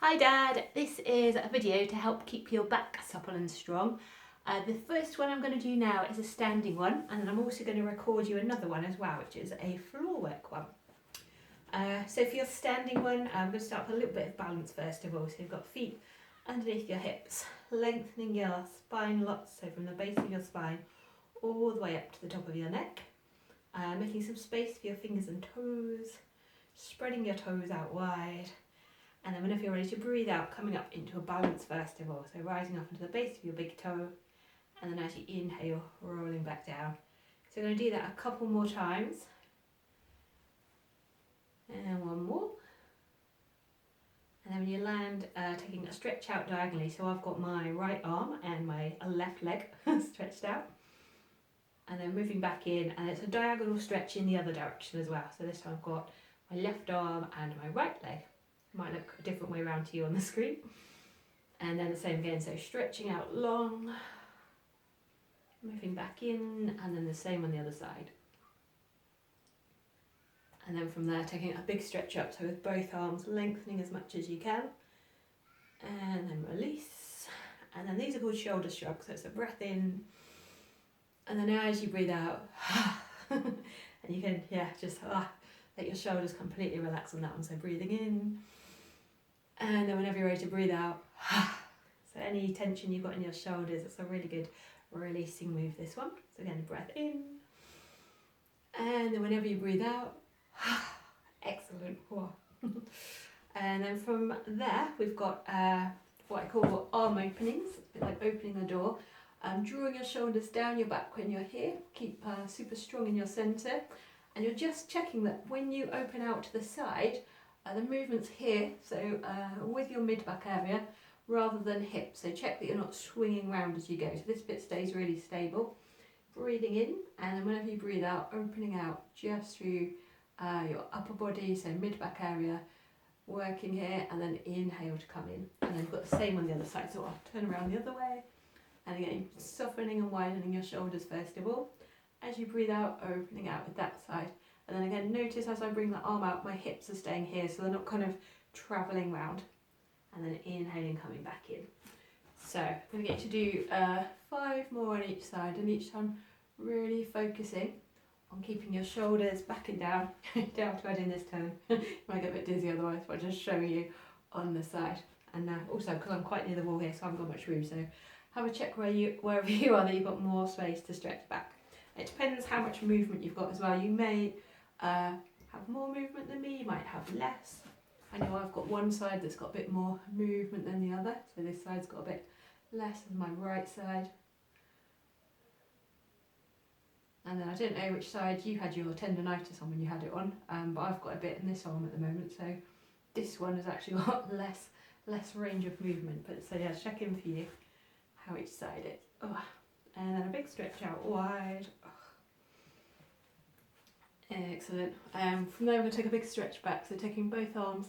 Hi Dad, this is a video to help keep your back supple and strong. The first one I'm going to do now is a standing one, and then I'm also going to record you another one as well, which is a floor work one. So for your standing one, I'm going to start with a little bit of balance first of all. So you've got feet underneath your hips, lengthening your spine lots, so from the base of your spine all the way up to the top of your neck. Making some space for your fingers and toes, spreading your toes out wide. And then whenever you're ready to breathe out, coming up into a balance first of all. So rising up into the base of your big toe, and then as you inhale, rolling back down. So we're going to do that a couple more times. And one more. And then when you land, taking a stretch out diagonally. So I've got my right arm and my left leg stretched out. And then moving back in, and it's a diagonal stretch in the other direction as well. So this time I've got my left arm and my right leg. Might look a different way around to you on the screen. And then the same again, so stretching out long, moving back in, and then the same on the other side. And then from there, taking a big stretch up, so with both arms lengthening as much as you can. And then release. And then these are called shoulder shrugs, so it's a breath in. And then as you breathe out, and you can, just let your shoulders completely relax on that one. So breathing in. And then whenever you're ready to breathe out, so any tension you've got in your shoulders, it's a really good releasing move, this one. So again, breath in. And then whenever you breathe out, excellent. And then from there, we've got what I call arm openings, a bit like opening a door. Drawing your shoulders down your back when you're here. Keep super strong in your centre. And you're just checking that when you open out to the side, the movement's here, so with your mid-back area rather than hip. So check that you're not swinging round as you go. So this bit stays really stable. Breathing in, and then whenever you breathe out, opening out just through your upper body, so mid-back area, working here, and then inhale to come in. And then you've got the same on the other side, so I'll turn around the other way. And again, softening and widening your shoulders first of all. As you breathe out, opening out with that side. And then again, notice as I bring the arm out, my hips are staying here, so they're not kind of travelling round. And then inhaling, coming back in. So I'm going to get you to do 5 more on each side, and each time really focusing on keeping your shoulders back and down. Down to add in this turn. You might get a bit dizzy otherwise, but I'll just show you on the side. And also, because I'm quite near the wall here, so I haven't got much room, so have a check wherever you are that you've got more space to stretch back. It depends how much movement you've got as well. You may have more movement than me, you might have less. I know I've got one side that's got a bit more movement than the other, so this side's got a bit less than my right side. And then I don't know which side you had your tendonitis on when you had it on, but I've got a bit in this arm at the moment, so this one has actually got less range of movement. But so yeah, check in for you how each side is. And then a big stretch out wide. Excellent. From there, we're going to take a big stretch back. So taking both arms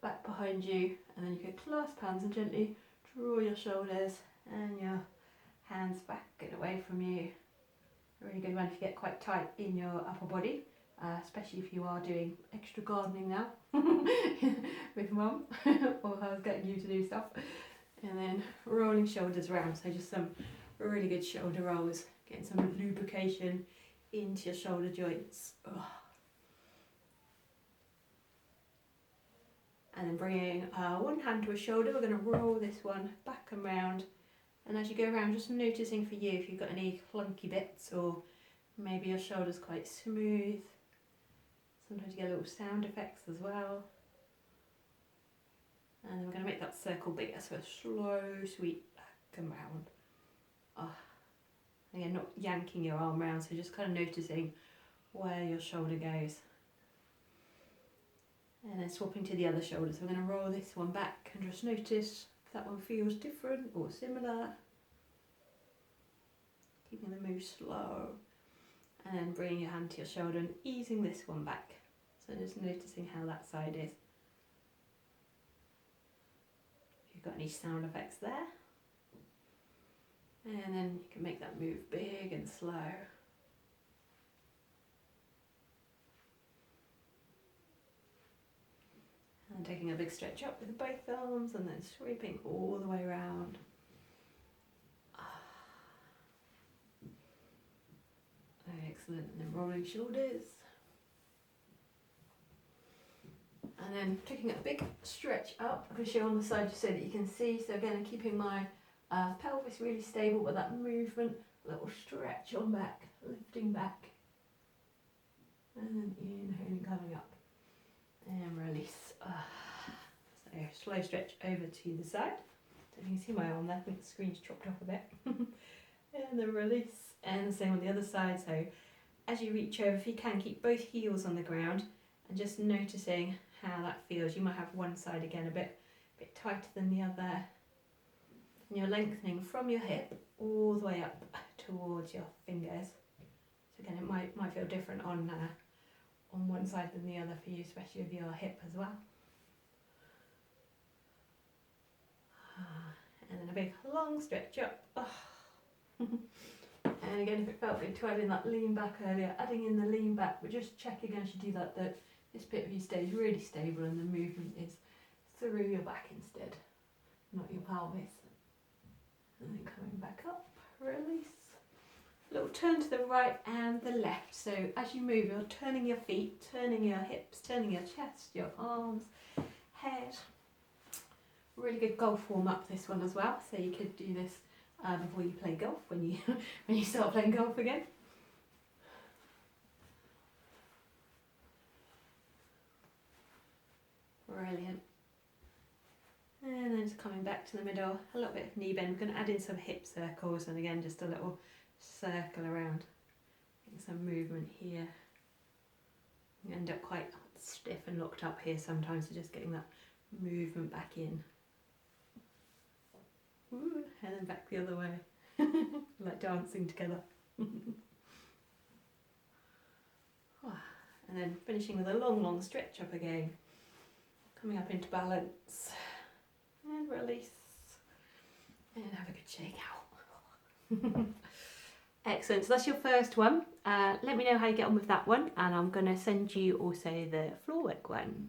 back behind you, and then you can clasp hands and gently draw your shoulders and your hands back and away from you. A really good one if you get quite tight in your upper body, especially if you are doing extra gardening now with Mum, or I was getting you to do stuff. And then rolling shoulders around, so just some really good shoulder rolls, getting some lubrication into your shoulder joints. And then bringing one hand to a shoulder, we're going to roll this one back and round. And as you go around, just noticing for you if you've got any clunky bits, or maybe your shoulder's quite smooth. Sometimes you get little sound effects as well. And then we're going to make that circle bigger, so a slow sweep back and round. Again, not yanking your arm round, so just kind of noticing where your shoulder goes. And then swapping to the other shoulder, so we're going to roll this one back and just notice if that one feels different or similar. Keeping the move slow. And then bringing your hand to your shoulder and easing this one back. So just noticing how that side is. If you've got any sound effects there. And then you can make that move big and slow. And And taking a big stretch up with both arms and then sweeping all the way around. Excellent. And then rolling shoulders. And then taking a big stretch up. I'm going to show on the side just so that you can see. So again, I'm keeping my pelvis really stable, but that movement, a little stretch on back, lifting back. And then inhaling, coming up. And release. So slow stretch over to the side. So you can see my arm there. I think the screen's chopped off a bit. And then release. And the same on the other side. So as you reach over, if you can, keep both heels on the ground and just noticing how that feels. You might have one side again a bit tighter than the other. And you're lengthening from your hip all the way up towards your fingers. So again, it might feel different on one side than the other for you, especially with your hip as well. And then a big long stretch up. And again, if it felt good to add in that lean back earlier, adding in the lean back, but just checking as you do that this bit of you stays really stable and the movement is through your back instead, not your pelvis. And then coming back up, release. A little turn to the right and the left. So as you move, you're turning your feet, turning your hips, turning your chest, your arms, head. Really good golf warm up this one as well. So you could do this before you play golf when you start playing golf again. Brilliant. And then just coming back to the middle, a little bit of knee bend. We're going to add in some hip circles and again just a little circle around. Getting some movement here. You end up quite stiff and locked up here sometimes, so just getting that movement back in. Ooh, and then back the other way. Like dancing together. And then finishing with a long stretch up again. Coming up into balance. And release. And have a good shake out. Excellent. So that's your first one. Let me know how you get on with that one. And I'm going to send you also the floor work one.